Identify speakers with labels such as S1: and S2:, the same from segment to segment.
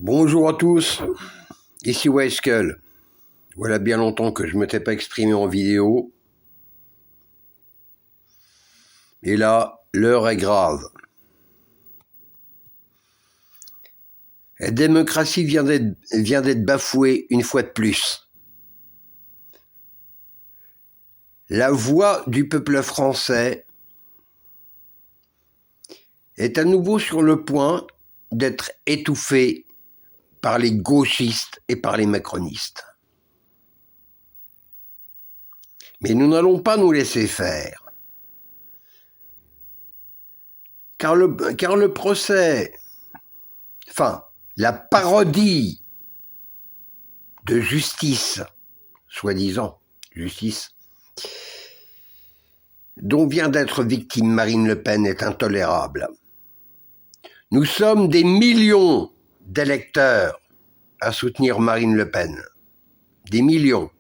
S1: Bonjour à tous, ici Wyskull. Voilà bien longtemps que je ne m'étais pas exprimé en vidéo. Et là, l'heure est grave. La démocratie vient d'être bafouée une fois de plus. La voix du peuple français est à nouveau sur le point d'être étouffée par les gauchistes et par les macronistes. Mais nous n'allons pas nous laisser faire. Car le procès, enfin, la parodie de justice, soi-disant justice, dont vient d'être victime Marine Le Pen est intolérable. Nous sommes des millions d'électeurs à soutenir Marine Le Pen. Des millions.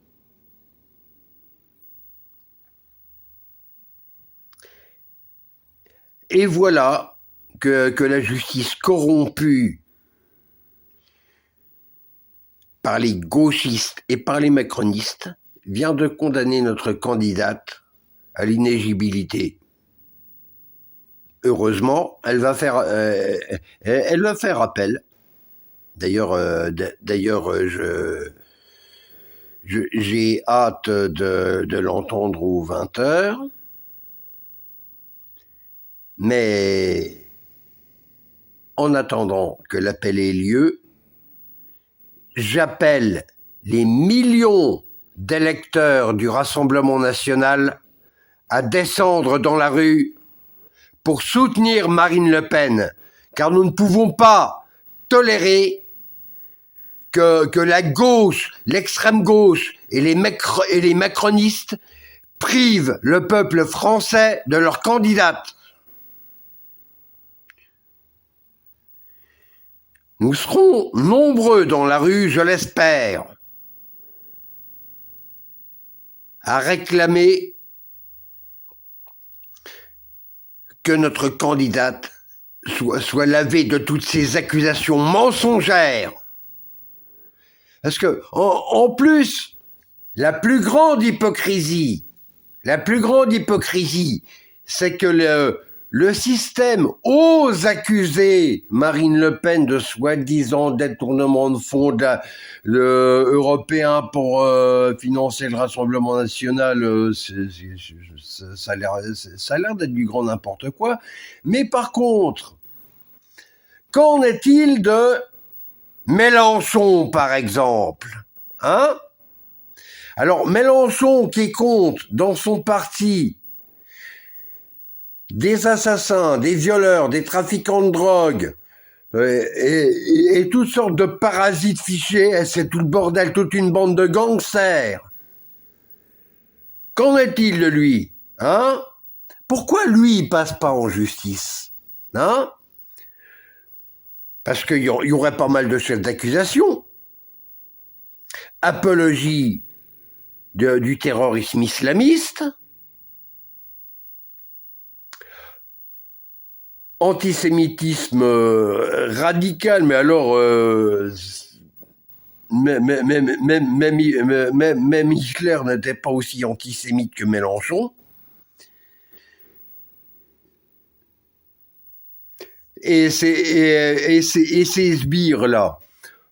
S1: Et voilà que la justice corrompue par les gauchistes et par les macronistes vient de condamner notre candidate à l'inéligibilité. Heureusement, elle va faire appel. D'ailleurs, j'ai hâte de l'entendre aux 20h. Mais en attendant que l'appel ait lieu, j'appelle les millions d'électeurs du Rassemblement national à descendre dans la rue pour soutenir Marine Le Pen, car nous ne pouvons pas tolérer que la gauche, l'extrême gauche et les macronistes privent le peuple français de leur candidate. Nous serons nombreux dans la rue, je l'espère, à réclamer que notre candidate soit lavée de toutes ces accusations mensongères. Parce que, en plus, la plus grande hypocrisie, c'est que le système ose accuser Marine Le Pen de soi-disant détournement de fonds européens pour financer le Rassemblement national. Ça a l'air d'être du grand n'importe quoi. Mais par contre, qu'en est-il de Mélenchon, par exemple, hein? Alors, Mélenchon qui compte dans son parti des assassins, des violeurs, des trafiquants de drogue et toutes sortes de parasites fichés, c'est tout le bordel, toute une bande de gangsters. Qu'en est-il de lui, hein? Pourquoi lui, il passe pas en justice, hein? Parce qu'il y aurait pas mal de chefs d'accusation. Apologie du terrorisme islamiste, antisémitisme radical, mais alors même Hitler n'était pas aussi antisémite que Mélenchon. Et ces sbires-là,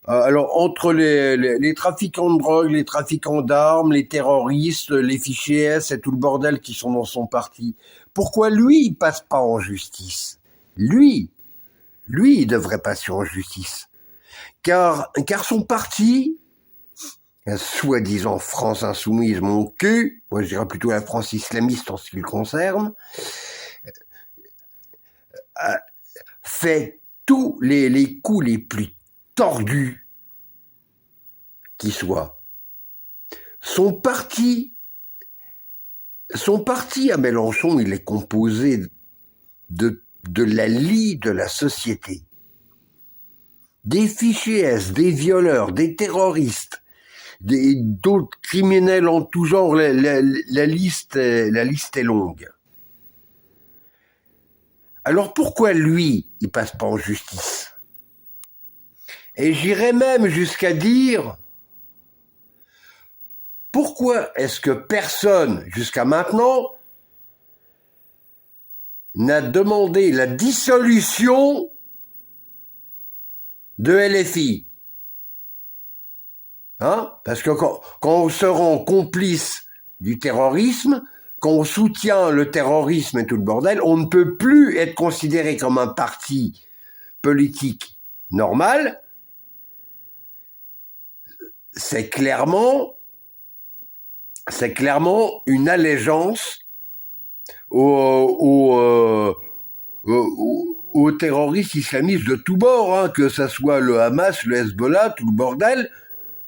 S1: alors entre les trafiquants de drogue, les trafiquants d'armes, les terroristes, les fichiers S et tout le bordel qui sont dans son parti, pourquoi lui, il passe pas en justice? Lui, il devrait passer en justice. Car son parti, soi-disant France insoumise, mon cul, moi je dirais plutôt la France islamiste en ce qui le concerne, fait tous les coups les plus tordus qui soient. Son parti à Mélenchon, il est composé de la lie de la société. Des fichiers S, des violeurs, des terroristes, d'autres criminels en tout genre, la liste est longue. Alors pourquoi lui, il passe pas en justice? Et j'irais même jusqu'à dire, pourquoi est-ce que personne, jusqu'à maintenant, n'a demandé la dissolution de LFI? Hein? Parce que quand on se rend complice du terrorisme, quand on soutient le terrorisme et tout le bordel, on ne peut plus être considéré comme un parti politique normal. C'est clairement une allégeance aux terroristes islamistes de tous bords, hein, que ça soit le Hamas, le Hezbollah, tout le bordel.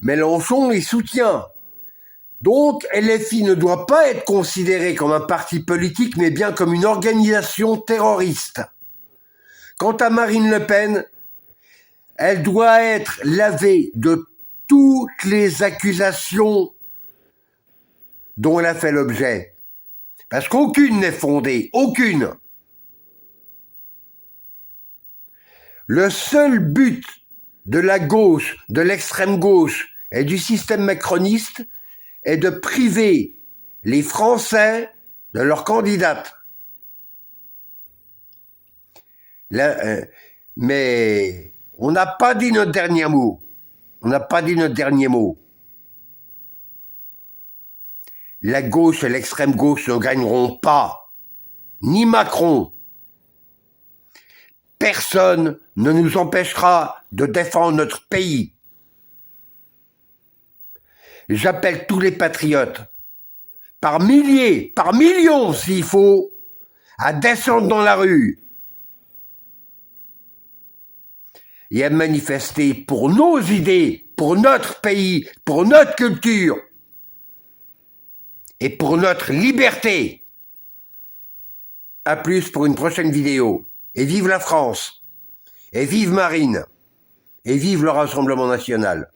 S1: Mélenchon les soutient. Donc, LFI ne doit pas être considéré comme un parti politique, mais bien comme une organisation terroriste. Quant à Marine Le Pen, elle doit être lavée de toutes les accusations dont elle a fait l'objet. Parce qu'aucune n'est fondée, aucune. Le seul but de la gauche, de l'extrême gauche et du système macroniste est de priver les Français de leur candidate. Là, mais on n'a pas dit notre dernier mot. On n'a pas dit notre dernier mot. La gauche et l'extrême gauche ne gagneront pas. Ni Macron. Personne ne nous empêchera de défendre notre pays. J'appelle tous les patriotes, par milliers, par millions s'il faut, à descendre dans la rue et à manifester pour nos idées, pour notre pays, pour notre culture et pour notre liberté. À plus pour une prochaine vidéo. Et vive la France, et vive Marine, et vive le Rassemblement national.